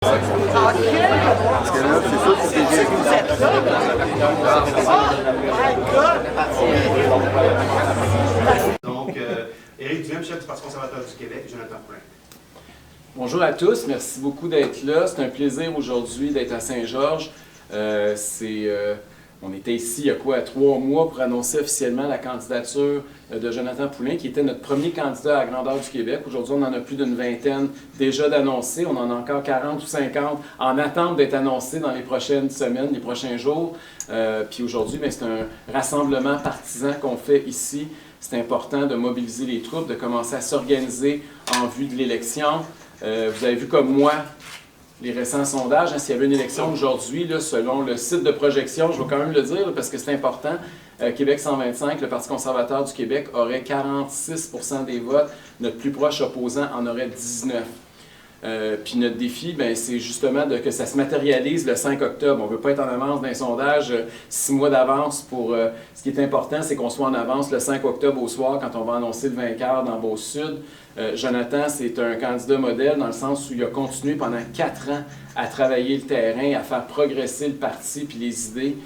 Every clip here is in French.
Parce que là, c'est sûr que c'est bien. Vous êtes là? Donc, Éric Duhem, chef du Parti conservateur du Québec, et Jonathan Poulin. Bonjour à tous, merci beaucoup d'être là. C'est un plaisir aujourd'hui d'être à Saint-Georges. On était ici il y a 3 mois pour annoncer officiellement la candidature de Jonathan Poulin, qui était notre premier candidat à la grandeur du Québec. Aujourd'hui, on en a plus d'une vingtaine déjà d'annoncés. On en a encore 40 ou 50 en attente d'être annoncés dans les prochaines semaines, les prochains jours. Puis aujourd'hui, c'est un rassemblement partisan qu'on fait ici. C'est important de mobiliser les troupes, de commencer à s'organiser en vue de l'élection. Vous avez vu comme moi les récents sondages. S'il y avait une élection aujourd'hui, selon le site de projection, je vais quand même le dire parce que c'est important, Québec 125, le Parti conservateur du Québec aurait 46 % des votes. Notre plus proche opposant en aurait 19. Puis notre défi, c'est justement que ça se matérialise le 5 octobre. On ne veut pas être en avance d'un sondage 6 mois d'avance. Ce qui est important, c'est qu'on soit en avance le 5 octobre au soir quand on va annoncer le vainqueur dans Beauce-Sud. Jonathan, c'est un candidat modèle dans le sens où il a continué pendant 4 ans à travailler le terrain, à faire progresser le parti puis les idées.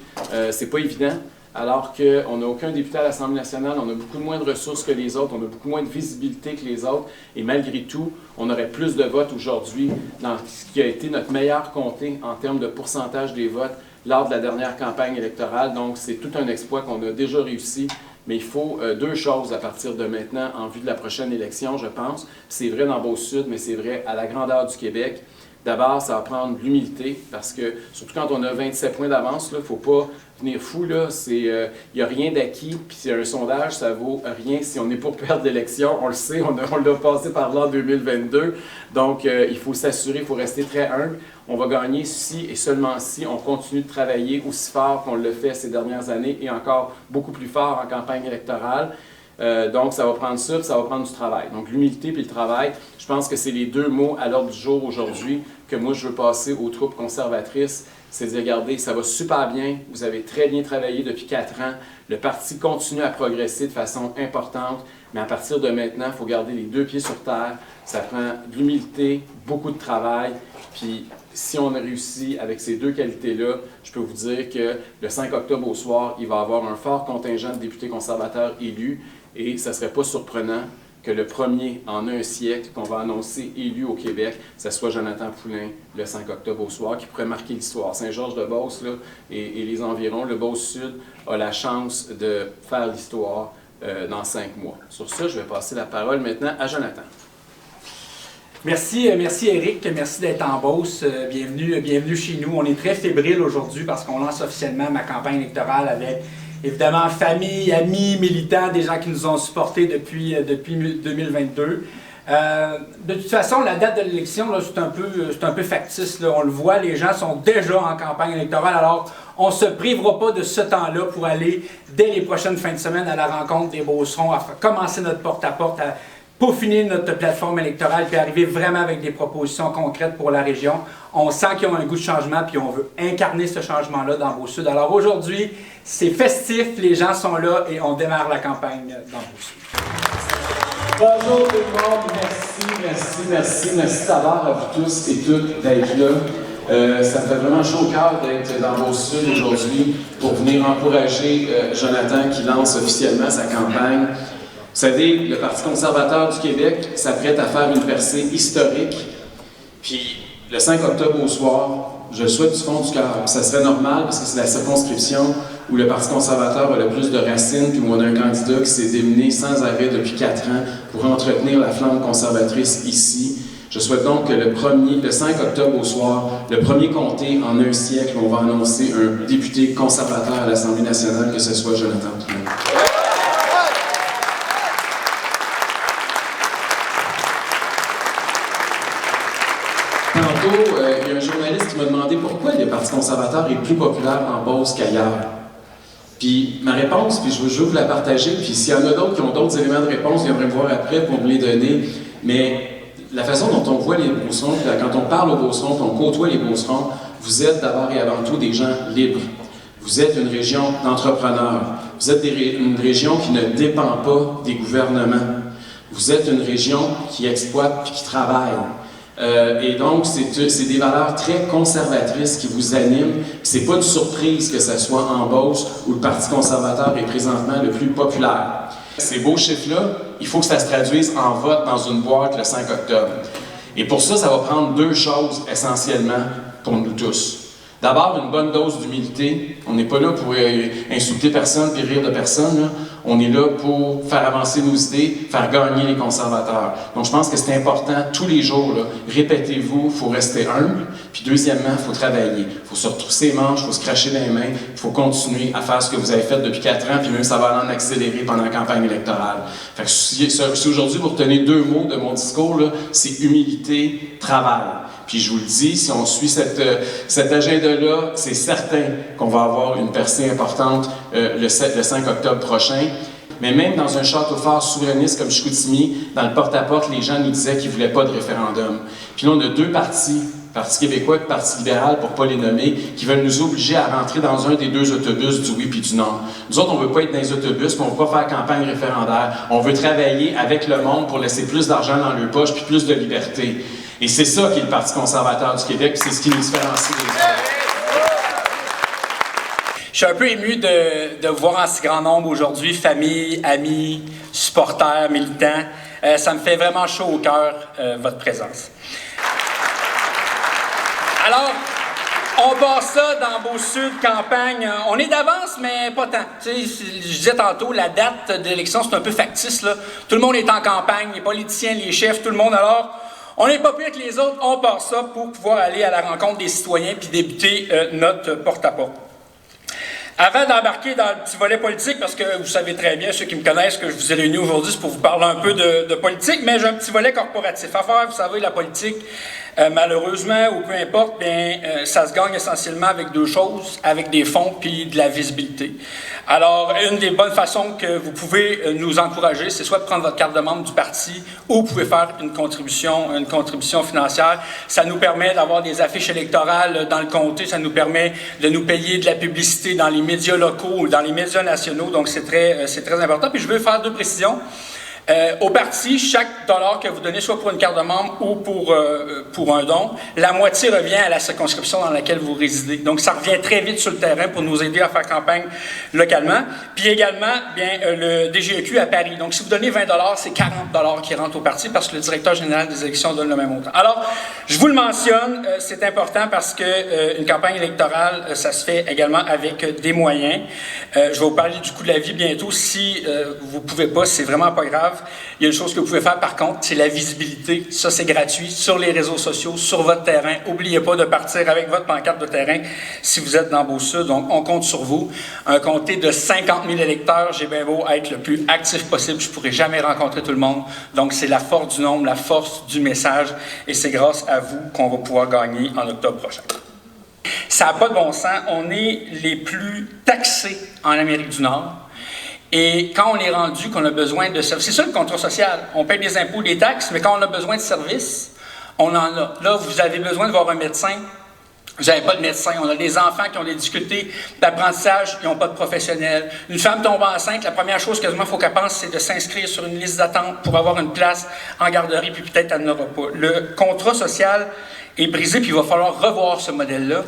C'est pas évident. Alors qu'on n'a aucun député à l'Assemblée nationale, on a beaucoup moins de ressources que les autres, on a beaucoup moins de visibilité que les autres, et malgré tout, on aurait plus de votes aujourd'hui dans ce qui a été notre meilleur comté en termes de pourcentage des votes lors de la dernière campagne électorale. Donc, c'est tout un exploit qu'on a déjà réussi, mais il faut 2 choses à partir de maintenant en vue de la prochaine élection, je pense. C'est vrai dans Beauce-Sud, mais c'est vrai à la grandeur du Québec. D'abord, ça va prendre l'humilité, parce que, surtout quand on a 27 points d'avance, il ne faut pas venir fou. Il n'y a rien d'acquis, puis un sondage, ça ne vaut rien si on est pour perdre l'élection. On le sait, on l'a passé par là en 2022. Donc, il faut s'assurer, il faut rester très humble. On va gagner si et seulement si on continue de travailler aussi fort qu'on le fait ces dernières années et encore beaucoup plus fort en campagne électorale. Donc, ça va prendre ça, puis ça va prendre du travail. Donc, l'humilité puis le travail, je pense que c'est les 2 mots à l'ordre du jour aujourd'hui que moi, je veux passer aux troupes conservatrices. C'est de dire, regardez, ça va super bien, vous avez très bien travaillé depuis 4 ans, le parti continue à progresser de façon importante, mais à partir de maintenant, il faut garder les 2 pieds sur terre. Ça prend de l'humilité, beaucoup de travail, puis si on a réussi avec ces 2 qualités-là, je peux vous dire que le 5 octobre au soir, il va y avoir un fort contingent de députés conservateurs élus, et ça ne serait pas surprenant que le premier en un siècle qu'on va annoncer élu au Québec, ce soit Jonathan Poulin le 5 octobre au soir, qui pourrait marquer l'histoire. Saint-Georges-de-Beauce et les environs, le Beauce-Sud a la chance de faire l'histoire dans 5 mois. Sur ça, je vais passer la parole maintenant à Jonathan. Merci Éric, merci d'être en Beauce. Bienvenue chez nous. On est très fébrile aujourd'hui parce qu'on lance officiellement ma campagne électorale avec évidemment famille, amis, militants, des gens qui nous ont supportés depuis 2022. De toute façon, la date de l'élection, c'est un peu factice. On le voit, les gens sont déjà en campagne électorale, alors on ne se privera pas de ce temps-là pour aller, dès les prochaines fins de semaine, à la rencontre des Beaucerons, à commencer notre porte-à-porte, à peaufiner notre plateforme électorale puis arriver vraiment avec des propositions concrètes pour la région. On sent qu'ils ont un goût de changement puis on veut incarner ce changement-là dans Beauce-Sud. Alors aujourd'hui, c'est festif, les gens sont là et on démarre la campagne dans Beauce-Sud. Bonjour tout le monde, merci d'avoir à vous tous et toutes d'être là. Ça me fait vraiment chaud au cœur d'être dans Beauce-Sud aujourd'hui pour venir encourager Jonathan qui lance officiellement sa campagne. Vous savez, le Parti conservateur du Québec s'apprête à faire une percée historique. Puis le 5 octobre au soir, je le souhaite du fond du cœur. Ça serait normal parce que c'est la circonscription où le Parti conservateur a le plus de racines, puis où on a un candidat qui s'est démené sans arrêt depuis 4 ans pour entretenir la flamme conservatrice ici. Je souhaite donc que le 5 octobre au soir, le premier comté en un siècle, on va annoncer un député conservateur à l'Assemblée nationale, que ce soit Jonathan Poulin. Tantôt, il y a un journaliste qui m'a demandé pourquoi le Parti conservateur est plus populaire en Beauce qu'ailleurs. Puis ma réponse, puis je veux vous la partager, puis s'il y en a d'autres qui ont d'autres éléments de réponse, ils viendraient me voir après pour me les donner. Mais la façon dont on voit les Beaucerons, quand on parle aux Beaucerons, on côtoie les Beaucerons, vous êtes d'abord et avant tout des gens libres. Vous êtes une région d'entrepreneurs. Vous êtes une région qui ne dépend pas des gouvernements. Vous êtes une région qui exploite et qui travaille. Et donc, c'est des valeurs très conservatrices qui vous animent. C'est pas de surprise que ce soit en Beauce où le Parti conservateur est présentement le plus populaire. Ces beaux chiffres-là, il faut que ça se traduise en vote dans une boîte le 5 octobre. Et pour ça, ça va prendre deux choses essentiellement pour nous tous. D'abord, une bonne dose d'humilité. On n'est pas là pour insulter personne puis rire de personne. Là. On est là pour faire avancer nos idées, faire gagner les conservateurs. Donc, je pense que c'est important, tous les jours, là, répétez-vous, il faut rester humble. Puis deuxièmement, il faut travailler. Il faut se retrousser les manches, il faut se cracher les mains, il faut continuer à faire ce que vous avez fait depuis 4 ans, puis même ça va aller en accélérer pendant la campagne électorale. Fait que si aujourd'hui vous retenez 2 mots de mon discours, là, c'est humilité, travail. Puis je vous le dis, si on suit cet agenda-là, c'est certain qu'on va avoir une percée importante le 5 octobre prochain. Mais même dans un château fort souverainiste comme Chicoutimi, dans le porte-à-porte, les gens nous disaient qu'ils ne voulaient pas de référendum. Puis là, on a 2 partis, Parti québécois et Parti libéral, pour ne pas les nommer, qui veulent nous obliger à rentrer dans un des 2 autobus du oui puis du non. Nous autres, on ne veut pas être dans les autobus, mais on ne veut pas faire campagne référendaire. On veut travailler avec le monde pour laisser plus d'argent dans leur poche puis plus de liberté. Et c'est ça qui est le Parti conservateur du Québec, c'est ce qui nous différencie des autres. Je suis un peu ému de vous voir en si grand nombre aujourd'hui, famille, amis, supporters, militants. Ça me fait vraiment chaud au cœur, votre présence. Alors, on part ça dans Beauce-Sud, campagne. On est d'avance, mais pas tant. Tu sais, je disais tantôt, la date d'élection, c'est un peu factice, là. Tout le monde est en campagne, les politiciens, les chefs, tout le monde. Alors, on n'est pas pire que les autres, on part ça pour pouvoir aller à la rencontre des citoyens puis débuter notre porte-à-porte. Avant d'embarquer dans le petit volet politique, parce que vous savez très bien, ceux qui me connaissent, que je vous ai réunis aujourd'hui, c'est pour vous parler un peu de politique, mais j'ai un petit volet corporatif à faire. Vous savez, la politique, malheureusement, ou peu importe, bien, ça se gagne essentiellement avec 2 choses, avec des fonds puis de la visibilité. Alors, une des bonnes façons que vous pouvez nous encourager, c'est soit de prendre votre carte de membre du parti ou vous pouvez faire une contribution financière. Ça nous permet d'avoir des affiches électorales dans le comté, ça nous permet de nous payer de la publicité dans les médias locaux ou dans les médias nationaux, donc c'est très important. Puis je veux faire 2 précisions. Au parti, chaque dollar que vous donnez, soit pour une carte de membre ou pour un don, la moitié revient à la circonscription dans laquelle vous résidez. Donc, ça revient très vite sur le terrain pour nous aider à faire campagne localement. Puis également, bien, le DGEQ à Paris. Donc, si vous donnez 20 $, c'est 40 $ qui rentrent au parti parce que le directeur général des élections donne le même montant. Alors, je vous le mentionne, c'est important parce que une campagne électorale, ça se fait également avec des moyens. Je vais vous parler du coût de la vie bientôt. Si vous ne pouvez pas, c'est vraiment pas grave. Il y a une chose que vous pouvez faire par contre, c'est la visibilité. Ça, c'est gratuit sur les réseaux sociaux, sur votre terrain. N'oubliez pas de partir avec votre pancarte de terrain si vous êtes dans Beauce-Sud. Donc, on compte sur vous. Un comté de 50 000 électeurs, j'ai bien beau être le plus actif possible, je ne pourrai jamais rencontrer tout le monde. Donc, c'est la force du nombre, la force du message. Et c'est grâce à vous qu'on va pouvoir gagner en octobre prochain. Ça n'a pas de bon sens. On est les plus taxés en Amérique du Nord. Et quand on est rendu qu'on a besoin de services, c'est ça le contrat social. On paye des impôts, des taxes, mais quand on a besoin de services, on en a. Là, vous avez besoin de voir un médecin, vous n'avez pas de médecin. On a des enfants qui ont des difficultés d'apprentissage, ils n'ont pas de professionnel. Une femme tombe enceinte, la première chose quasiment il faut qu'elle pense, c'est de s'inscrire sur une liste d'attente pour avoir une place en garderie, puis peut-être elle n'aura pas. Le contrat social est brisé, puis il va falloir revoir ce modèle-là.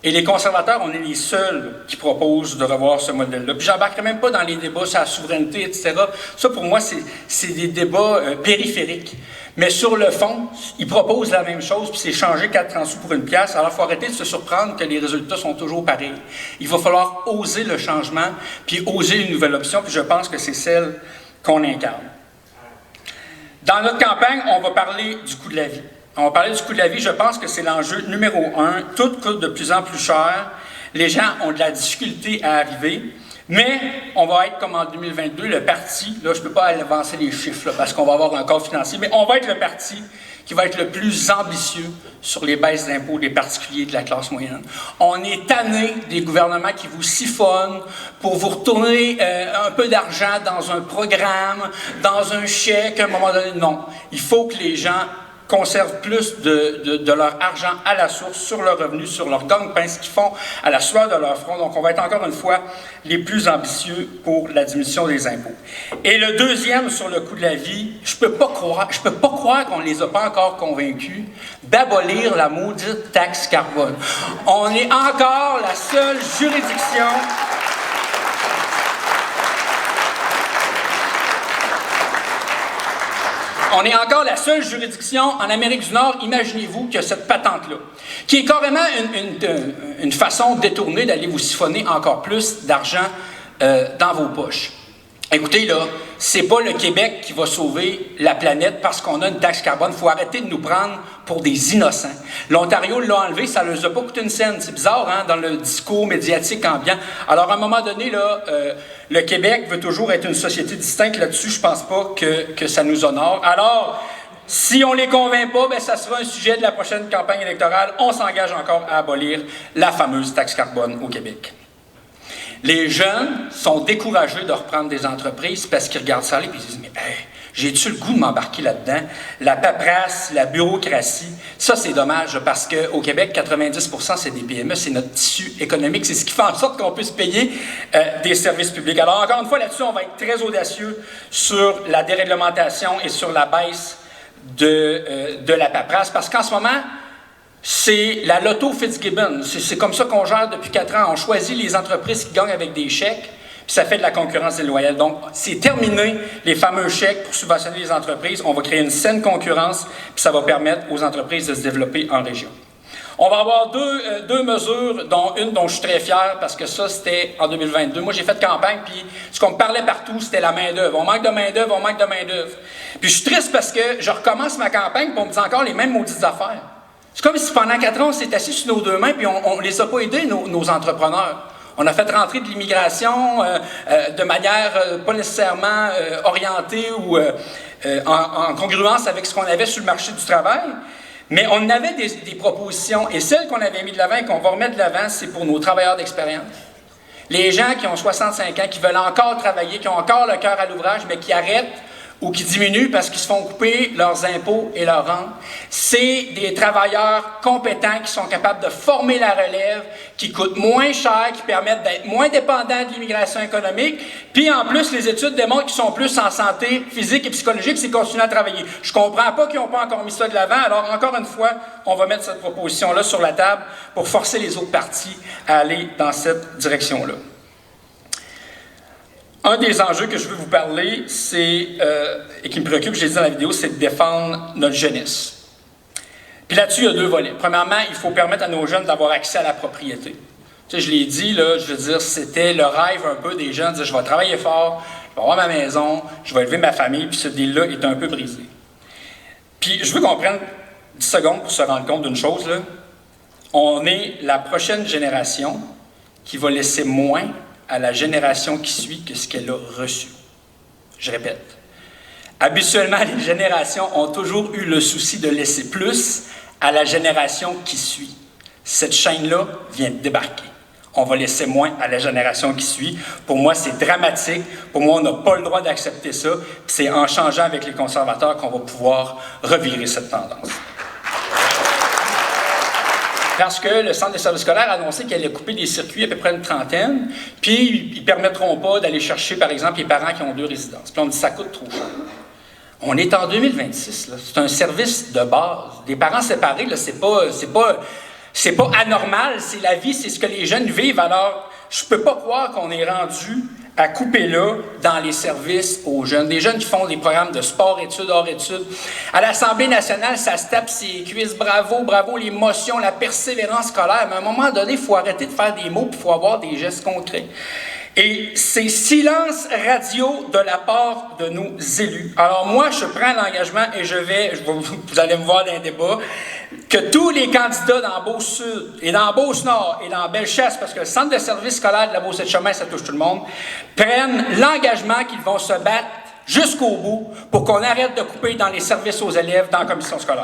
Et les conservateurs, on est les seuls qui proposent de revoir ce modèle-là. Puis j'embarquerai même pas dans les débats sur la souveraineté, etc. Ça, pour moi, c'est des débats périphériques. Mais sur le fond, ils proposent la même chose, puis c'est changer 4 sous pour une pièce. Alors, il faut arrêter de se surprendre que les résultats sont toujours pareils. Il va falloir oser le changement, puis oser une nouvelle option, puis je pense que c'est celle qu'on incarne. Dans notre campagne, on va parler du coût de la vie. On va parler du coût de la vie, je pense que c'est l'enjeu numéro 1. Tout coûte de plus en plus cher. Les gens ont de la difficulté à arriver. Mais on va être comme en 2022, le parti, là je ne peux pas avancer les chiffres là, parce qu'on va avoir un cadre financier, mais on va être le parti qui va être le plus ambitieux sur les baisses d'impôts des particuliers de la classe moyenne. On est tanné des gouvernements qui vous siphonnent pour vous retourner un peu d'argent dans un programme, dans un chèque, à un moment donné. Non, il faut que les gens conservent plus de leur argent à la source, sur leur revenu, sur leur gagne-pain, ce qu'ils font à la sueur de leur front. Donc, on va être encore une fois les plus ambitieux pour la diminution des impôts. Et le deuxième, sur le coût de la vie, je peux pas croire qu'on ne les a pas encore convaincus d'abolir la maudite taxe carbone. On est encore la seule juridiction On est encore la seule juridiction en Amérique du Nord, imaginez-vous, qui a cette patente-là, qui est carrément une façon détournée d'aller vous siphonner encore plus d'argent dans vos poches. Écoutez, là, c'est pas le Québec qui va sauver la planète parce qu'on a une taxe carbone. Il faut arrêter de nous prendre pour des innocents. L'Ontario l'a enlevé, ça ne leur a pas coûté une scène. C'est bizarre, hein, dans le discours médiatique ambiant. Alors, à un moment donné, là, le Québec veut toujours être une société distincte. Là-dessus, je pense pas que ça nous honore. Alors, si on les convainc pas, bien, ça sera un sujet de la prochaine campagne électorale. On s'engage encore à abolir la fameuse taxe carbone au Québec. Les jeunes sont découragés de reprendre des entreprises parce qu'ils regardent ça et ils disent « Mais hey, j'ai-tu le goût de m'embarquer là-dedans? La paperasse, la bureaucratie, ça c'est dommage parce qu'au Québec, 90% c'est des PME, c'est notre tissu économique, c'est ce qui fait en sorte qu'on puisse payer des services publics. » Alors encore une fois, là-dessus, on va être très audacieux sur la déréglementation et sur la baisse de la paperasse parce qu'en ce moment, c'est la loto Fitzgibbon. C'est comme ça qu'on gère depuis 4 ans. On choisit les entreprises qui gagnent avec des chèques, puis ça fait de la concurrence déloyale. Donc, c'est terminé les fameux chèques pour subventionner les entreprises. On va créer une saine concurrence, puis ça va permettre aux entreprises de se développer en région. On va avoir deux mesures, dont une dont je suis très fier, parce que ça, c'était en 2022. Moi, j'ai fait campagne, puis ce qu'on me parlait partout, c'était la main-d'œuvre. On manque de main-d'œuvre, on manque de main-d'œuvre. Puis je suis triste parce que je recommence ma campagne, puis on me dit encore les mêmes maudites affaires. C'est comme si pendant 4 ans, on s'est assis sur nos 2 mains puis on ne les a pas aidés, nos entrepreneurs. On a fait rentrer de l'immigration de manière pas nécessairement orientée ou en congruence avec ce qu'on avait sur le marché du travail, mais on avait des propositions. Et celles qu'on avait mis de l'avant et qu'on va remettre de l'avant, c'est pour nos travailleurs d'expérience. Les gens qui ont 65 ans, qui veulent encore travailler, qui ont encore le cœur à l'ouvrage, mais qui arrêtent ou qui diminuent parce qu'ils se font couper leurs impôts et leurs rentes. C'est des travailleurs compétents qui sont capables de former la relève, qui coûtent moins cher, qui permettent d'être moins dépendants de l'immigration économique. Puis en plus, les études démontrent qu'ils sont plus en santé physique et psychologique s'ils continuent à travailler. Je ne comprends pas qu'ils n'ont pas encore mis ça de l'avant. Alors encore une fois, on va mettre cette proposition-là sur la table pour forcer les autres partis à aller dans cette direction-là. Un des enjeux que je veux vous parler, et qui me préoccupe, je l'ai dit dans la vidéo, c'est de défendre notre jeunesse. Puis là-dessus, il y a 2 volets. Premièrement, il faut permettre à nos jeunes d'avoir accès à la propriété. Tu sais, je l'ai dit, là, je veux dire, c'était le rêve un peu des jeunes, de dire, je vais travailler fort, je vais avoir ma maison, je vais élever ma famille, puis ce deal-là est un peu brisé. Puis je veux qu'on prenne 10 secondes pour se rendre compte d'une chose, là. On est la prochaine génération qui va laisser moins à la génération qui suit que ce qu'elle a reçu. Je répète. Habituellement, les générations ont toujours eu le souci de laisser plus à la génération qui suit. Cette chaîne-là vient de débarquer. On va laisser moins à la génération qui suit. Pour moi, c'est dramatique. Pour moi, on n'a pas le droit d'accepter ça. C'est en changeant avec les conservateurs qu'on va pouvoir revirer cette tendance. Parce que le Centre des services scolaires a annoncé qu'il allait couper des circuits, à peu près une trentaine, puis ils ne permettront pas d'aller chercher, par exemple, les parents qui ont 2 résidences. Puis on dit, ça coûte trop cher. On est en 2026, là. C'est un service de base. Des parents séparés, là, c'est pas anormal, c'est la vie, c'est ce que les jeunes vivent. Alors, je ne peux pas croire qu'on est rendu à couper là dans les services aux jeunes. Des jeunes qui font des programmes de sport-études, hors-études. À l'Assemblée nationale, ça se tape ses cuisses. Bravo, bravo, l'émotion, la persévérance scolaire. Mais à un moment donné, il faut arrêter de faire des mots, puis il faut avoir des gestes concrets. Et c'est silence radio de la part de nos élus. Alors moi, je prends l'engagement et vous allez me voir dans un débat, que tous les candidats dans Beauce-Sud et dans Beauce-Nord et dans Bellechasse, parce que le centre de service scolaire de la Beauce-et-Chemin, ça touche tout le monde, prennent l'engagement qu'ils vont se battre jusqu'au bout pour qu'on arrête de couper dans les services aux élèves dans la commission scolaire.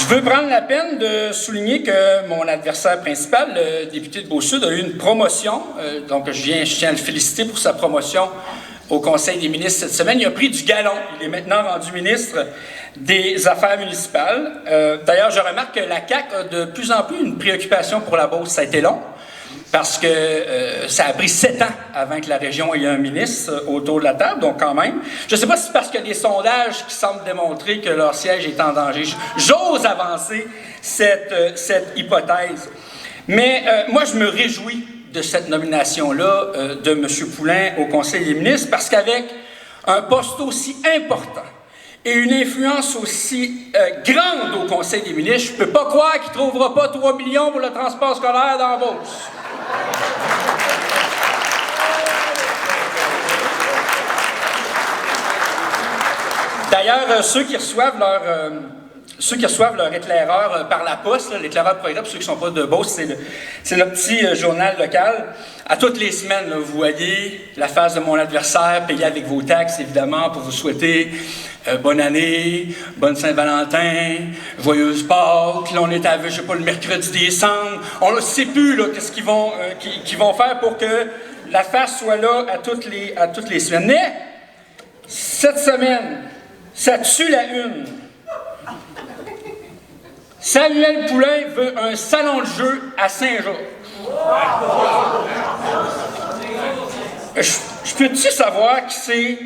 Je veux prendre la peine de souligner que mon adversaire principal, le député de Beau-Sud, a eu une promotion. Donc, je tiens à le féliciter pour sa promotion au Conseil des ministres cette semaine. Il a pris du galon. Il est maintenant rendu ministre des Affaires municipales. D'ailleurs, je remarque que la CAQ a de plus en plus une préoccupation pour la Beauce. Ça a été long, parce que ça a pris 7 ans avant que la région ait un ministre autour de la table, donc quand même. Je ne sais pas si c'est parce qu'il y a des sondages qui semblent démontrer que leur siège est en danger. J'ose avancer cette hypothèse. Mais moi, je me réjouis de cette nomination-là de M. Poulin au Conseil des ministres, parce qu'avec un poste aussi important et une influence aussi grande au Conseil des ministres, je ne peux pas croire qu'il ne trouvera pas 3 millions pour le transport scolaire dans la Beauce. D'ailleurs, ceux qui reçoivent leur éclaireur par la poste, l'éclaireur progrès, pour ceux qui ne sont pas de Beauce, c'est le petit journal local. À toutes les semaines, là, vous voyez la face de mon adversaire payé avec vos taxes, évidemment, pour vous souhaiter bonne année, bonne Saint-Valentin, joyeuse Pâques. Là, on est à, je sais pas, le mercredi décembre. On ne sait plus qu'est-ce qu'ils vont faire pour que la face soit là à toutes les semaines. Mais cette semaine, ça tue la une. Samuel Poulin veut un salon de jeu à Saint-Georges. Je peux-tu savoir qui c'est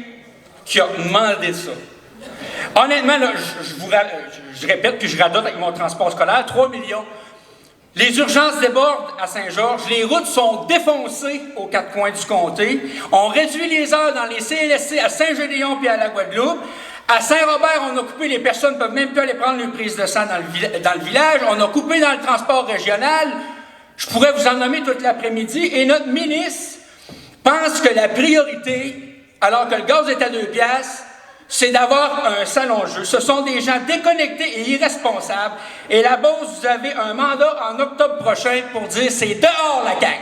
qui a demandé ça? Honnêtement, là, je répète puis je radote avec mon transport scolaire, 3 millions. Les urgences débordent à Saint-Georges, les routes sont défoncées aux 4 coins du comté, on réduit les heures dans les CLSC à Saint-Gédéon puis à la Guadeloupe. À Saint-Robert, on a coupé, les personnes ne peuvent même plus aller prendre une prise de sang dans le village. On a coupé dans le transport régional. Je pourrais vous en nommer toute l'après-midi. Et notre ministre pense que la priorité, alors que le gaz est à 2 piastres, c'est d'avoir un salon de jeu. Ce sont des gens déconnectés et irresponsables. Et la Beauce, vous avez un mandat en octobre prochain pour dire c'est dehors la CAQ.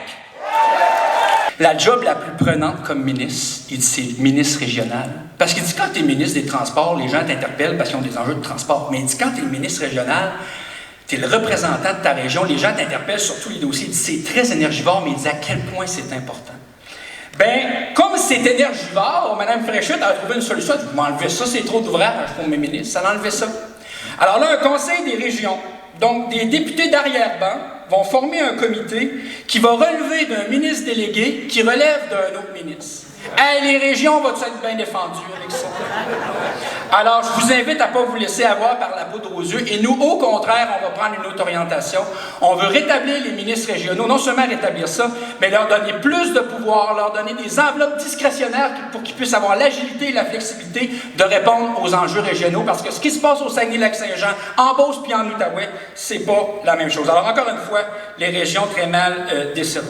La job la plus prenante comme ministre, c'est ministre régional. Parce qu'il dit quand tu es ministre des Transports, les gens t'interpellent parce qu'ils ont des enjeux de transport. Mais il dit quand tu es ministre régional, tu es le représentant de ta région, les gens t'interpellent sur tous les dossiers. Il dit c'est très énergivore, mais il dit à quel point c'est important. Bien, comme c'est énergivore, Mme Fréchette a trouvé une solution. Elle dit m'enlevez ça, c'est trop d'ouvrage pour mes ministres. Ça enlevait ça. Alors là, un conseil des régions, donc des députés d'arrière-ban, vont former un comité qui va relever d'un ministre délégué qui relève d'un autre ministre. Hey, les régions vont être bien défendues avec ça. Alors, je vous invite à ne pas vous laisser avoir par la poudre aux yeux. Et nous, au contraire, on va prendre une autre orientation. On veut rétablir les ministres régionaux, non seulement rétablir ça, mais leur donner plus de pouvoir, leur donner des enveloppes discrétionnaires pour qu'ils puissent avoir l'agilité et la flexibilité de répondre aux enjeux régionaux. Parce que ce qui se passe au Saguenay-Lac-Saint-Jean, en Beauce puis en Outaouais, c'est pas la même chose. Alors, encore une fois, les régions très mal desservies.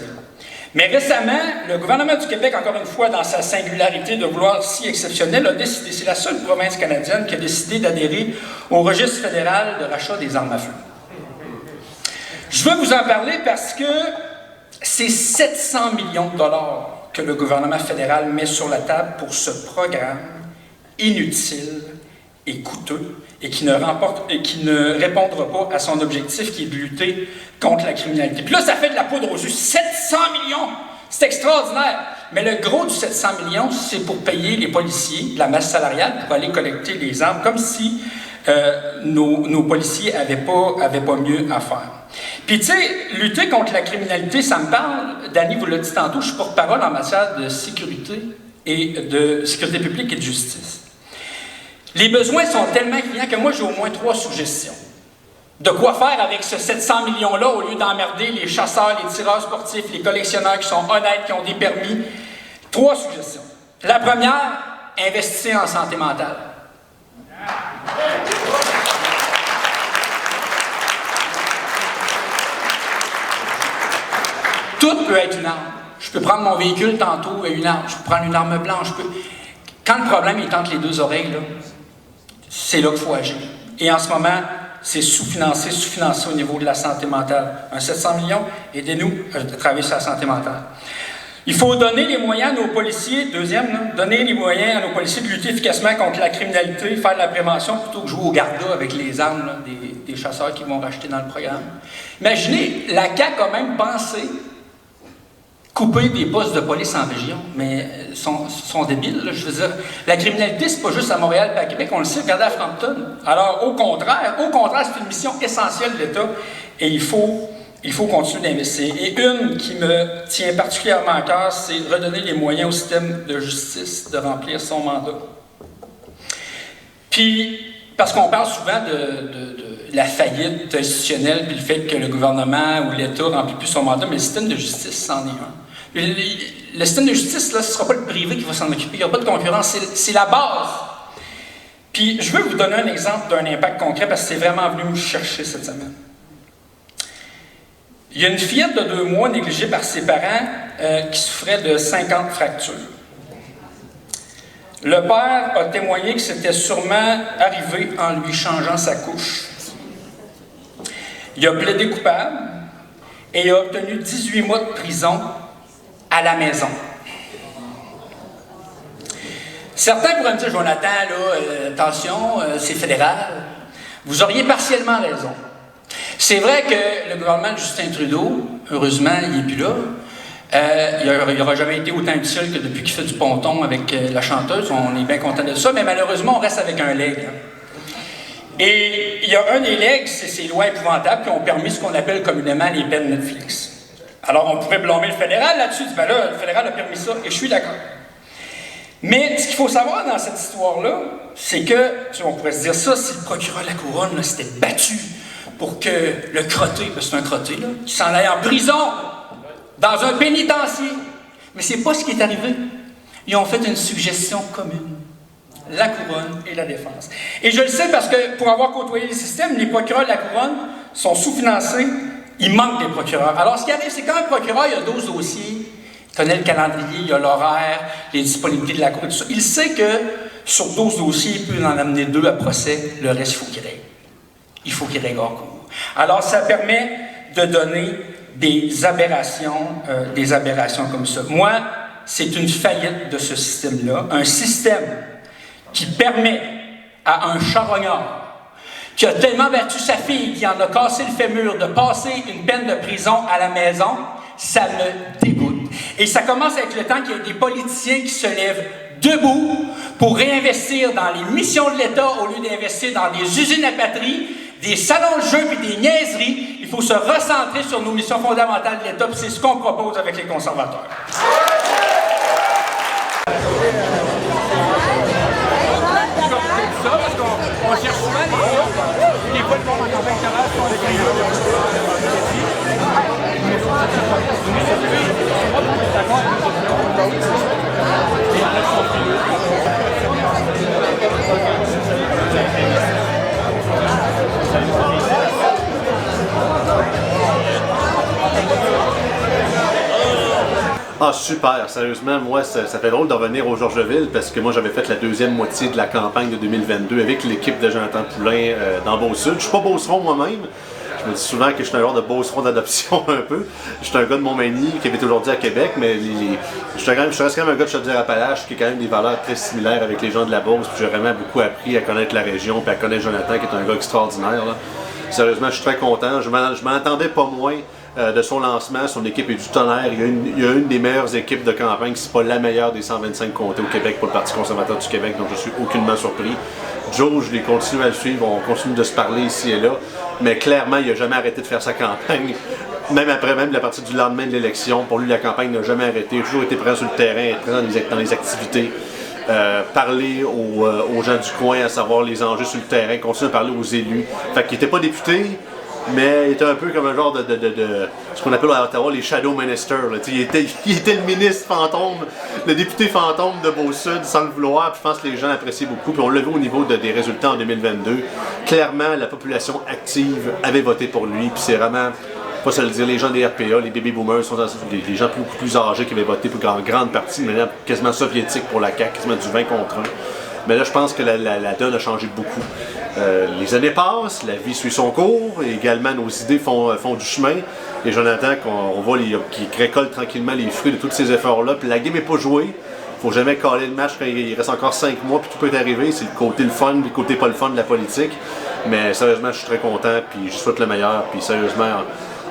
Mais récemment, le gouvernement du Québec, encore une fois, dans sa singularité de vouloir si exceptionnelle, a décidé, c'est la seule province canadienne qui a décidé d'adhérer au registre fédéral de rachat des armes à feu. Je veux vous en parler parce que c'est 700 millions de dollars que le gouvernement fédéral met sur la table pour ce programme inutile et coûteux et qui ne répondra pas à son objectif qui est de lutter contre la criminalité. Puis là, ça fait de la poudre aux yeux. 700 millions! C'est extraordinaire! Mais le gros du 700 millions, c'est pour payer les policiers, la masse salariale, pour aller collecter les armes, comme si nos policiers n'avaient pas mieux à faire. Puis tu sais, lutter contre la criminalité, ça me parle, Dany vous l'a dit tantôt, je suis porte-parole en matière de sécurité publique et de justice. Les besoins sont tellement criants que moi, j'ai au moins 3 suggestions. De quoi faire avec ce 700 millions-là au lieu d'emmerder les chasseurs, les tireurs sportifs, les collectionneurs qui sont honnêtes, qui ont des permis. 3 suggestions. La première, investissez en santé mentale. Tout peut être une arme. Je peux prendre mon véhicule tantôt et une arme. Je peux prendre une arme blanche. Quand le problème est entre les 2 oreilles, là, c'est là qu'il faut agir. Et en ce moment, c'est sous-financé au niveau de la santé mentale. Un 700 millions, aidez-nous à travailler sur la santé mentale. Il faut donner les moyens à nos policiers, donner les moyens à nos policiers de lutter efficacement contre la criminalité, faire de la prévention plutôt que jouer au garda avec les armes des chasseurs qui vont racheter dans le programme. Imaginez, la CAQ a même pensé couper des postes de police en région, mais sont débiles. Là, je veux dire, la criminalité, c'est pas juste à Montréal et à Québec, on le sait, regardez à Frampton. Alors, au contraire, c'est une mission essentielle de l'État et il faut continuer d'investir. Et une qui me tient particulièrement à cœur, c'est redonner les moyens au système de justice de remplir son mandat. Puis, parce qu'on parle souvent de la faillite institutionnelle, puis le fait que le gouvernement ou l'État ne remplit plus son mandat, mais le système de justice, c'en est un. Le système de justice, là, ce ne sera pas le privé qui va s'en occuper, il n'y aura pas de concurrence, c'est la base. Puis, je veux vous donner un exemple d'un impact concret, parce que c'est vraiment venu me chercher cette semaine. Il y a une fillette de 2 mois négligée par ses parents qui souffrait de 50 fractures. Le père a témoigné que c'était sûrement arrivé en lui changeant sa couche. Il a plaidé coupable et a obtenu 18 mois de prison à la maison. Certains pourraient me dire, Jonathan, là, attention, c'est fédéral. Vous auriez partiellement raison. C'est vrai que le gouvernement de Justin Trudeau, heureusement, il n'est plus là. Il n'aura jamais été autant utile que depuis qu'il fait du ponton avec la chanteuse. On est bien content de ça, mais malheureusement, on reste avec un leg. Et il y a un des legs, c'est ces lois épouvantables qui ont permis ce qu'on appelle communément les peines Netflix. Alors, on pourrait blâmer le fédéral là-dessus. Ben là, le fédéral a permis ça, et je suis d'accord. Mais ce qu'il faut savoir dans cette histoire-là, c'est que, on pourrait se dire ça, si le procureur de la Couronne s'était battu pour que le crotté, ben c'est un crotté, là, qui s'en aille en prison, dans un pénitencier. Mais c'est pas ce qui est arrivé. Ils ont fait une suggestion commune. La Couronne et la Défense. Et je le sais parce que, pour avoir côtoyé le système, les procureurs de la Couronne sont sous-financés. Il manque des procureurs. Alors, ce qui arrive, c'est quand un procureur, il a 12 dossiers, il connaît le calendrier, il a l'horaire, les disponibilités de la Cour et tout ça. Il sait que sur 12 dossiers, il peut en amener 2 à procès. Le reste, il faut qu'il règle. Il faut qu'il règle hors cours. Alors, ça permet de donner des aberrations comme ça. Moi, c'est une faillite de ce système-là. Un système qui permet à un charognard qui a tellement battu sa fille, qui en a cassé le fémur, de passer une peine de prison à la maison, ça me dégoûte. Et ça commence avec le temps qu'il y a des politiciens qui se lèvent debout pour réinvestir dans les missions de l'État au lieu d'investir dans des usines à patrie, des salons de jeu et des niaiseries. Il faut se recentrer sur nos missions fondamentales de l'État, puis c'est ce qu'on propose avec les conservateurs. On cherche souvent les fois de mon campagne électorale sont les Ah, super, sérieusement, moi, ça fait drôle de revenir au Georgeville parce que moi, j'avais fait la deuxième moitié de la campagne de 2022 avec l'équipe de Jonathan Poulain dans Beauce-Sud. Je suis pas beauceron moi-même. Je me dis souvent que je suis un genre de beauceron d'adoption un peu. Je suis un gars de Montmagny qui habite aujourd'hui à Québec, mais je reste quand même un gars de Chaudière-Appalaches qui a quand même des valeurs très similaires avec les gens de la Beauce. J'ai vraiment beaucoup appris à connaître la région et à connaître Jonathan, qui est un gars extraordinaire. Là. Sérieusement, je suis très content. Je m'en attendais pas moins. De son lancement, son équipe est du tonnerre. Il y a une des meilleures équipes de campagne, si c'est pas la meilleure des 125 comtés au Québec pour le Parti conservateur du Québec, donc je suis aucunement surpris. Joe, je les continue à le suivre, on continue de se parler ici et là, mais clairement, il n'a jamais arrêté de faire sa campagne. Même après la partie du lendemain de l'élection, pour lui, la campagne n'a jamais arrêté. Il a toujours été présent sur le terrain, être présent dans les activités. Parler aux gens du coin, à savoir les enjeux sur le terrain, continuer à parler aux élus. Fait qu'il n'était pas député, mais il était un peu comme un genre de ce qu'on appelle à Ottawa les shadow ministers. Il était le ministre fantôme, le député fantôme de Beauce-Sud sans le vouloir. Puis je pense que les gens appréciaient beaucoup. Puis on l'a vu au niveau des résultats en 2022. Clairement, la population active avait voté pour lui. Puis c'est vraiment, pas se le dire, les gens des RPA, les baby boomers, sont des gens beaucoup plus âgés qui avaient voté pour en grande partie de manière quasiment soviétique pour la CAQ, quasiment du 20 contre 1. Mais là, je pense que la donne a changé beaucoup. Les années passent, la vie suit son cours, et également nos idées font du chemin. Et Jonathan, on voit qu'il récolte tranquillement les fruits de tous ces efforts-là. Puis la game n'est pas jouée. Faut jamais caler le match quand il reste encore 5 mois puis tout peut arriver. C'est le fun, le côté pas le fun de la politique. Mais sérieusement, je suis très content puis je souhaite le meilleur. Puis sérieusement,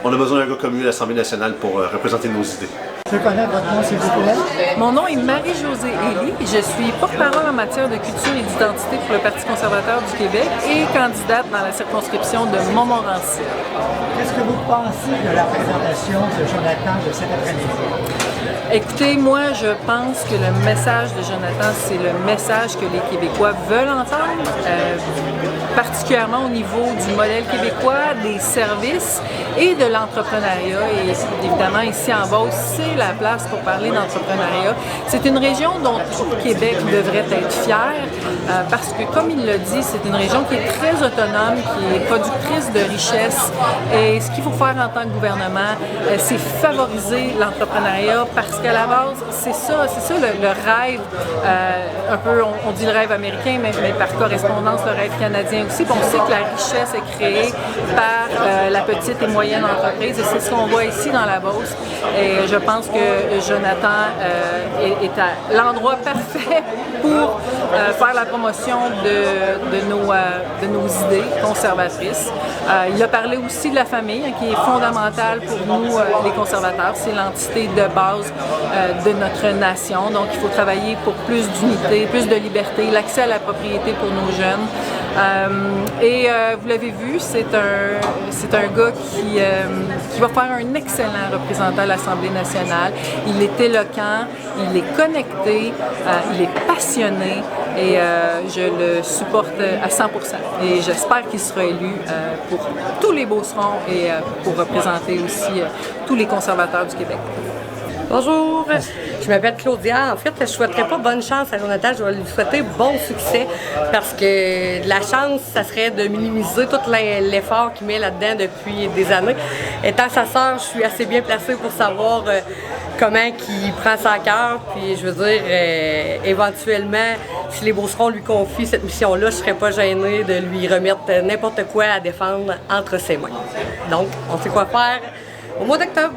on a besoin d'un gars comme lui à l'Assemblée nationale pour représenter nos idées. Je peux connaître votre nom, s'il vous plaît? Mon nom est Marie-Josée Elie. Je suis porte-parole en matière de culture et d'identité pour le Parti conservateur du Québec et candidate dans la circonscription de Montmorency. Qu'est-ce que vous pensez de la présentation de Jonathan de cet après-midi? Écoutez, moi, je pense que le message de Jonathan, c'est le message que les Québécois veulent entendre, particulièrement au niveau du modèle québécois, des services et de l'entrepreneuriat. Et évidemment, ici en Beauce, c'est la place pour parler d'entrepreneuriat. C'est une région dont le Québec devrait être fier parce que, comme il l'a dit, c'est une région qui est très autonome, qui est productrice de richesses. Et ce qu'il faut faire en tant que gouvernement, c'est favoriser l'entrepreneuriat parce qu'à la base, c'est ça le rêve, un peu, on dit le rêve américain, mais par correspondance, le rêve canadien aussi. Puis on sait que la richesse est créée par la petite et moyenne entreprise et c'est ce qu'on voit ici dans la Beauce. Et je pense que Jonathan est à l'endroit parfait pour faire la promotion de nos idées conservatrices. Il a parlé aussi de la famille, qui est fondamentale pour nous, les conservateurs. C'est l'entité de base de notre nation. Donc, il faut travailler pour plus d'unité, plus de liberté, l'accès à la propriété pour nos jeunes. Vous l'avez vu, c'est un gars qui va faire un excellent représentant à l'Assemblée nationale. Il est éloquent, il est connecté, il est passionné et je le supporte à 100%. Et j'espère qu'il sera élu pour tous les Beaucerons et pour représenter aussi tous les conservateurs du Québec. Bonjour, je m'appelle Claudia. En fait, je ne souhaiterais pas bonne chance à Jonathan, je vais lui souhaiter bon succès parce que la chance, ça serait de minimiser tout l'effort qu'il met là-dedans depuis des années. Étant sa sœur, je suis assez bien placée pour savoir comment il prend ça à cœur. Puis je veux dire, éventuellement, si les Beaucerons lui confient cette mission-là, je ne serais pas gênée de lui remettre n'importe quoi à défendre entre ses mains. Donc, on sait quoi faire au mois d'octobre.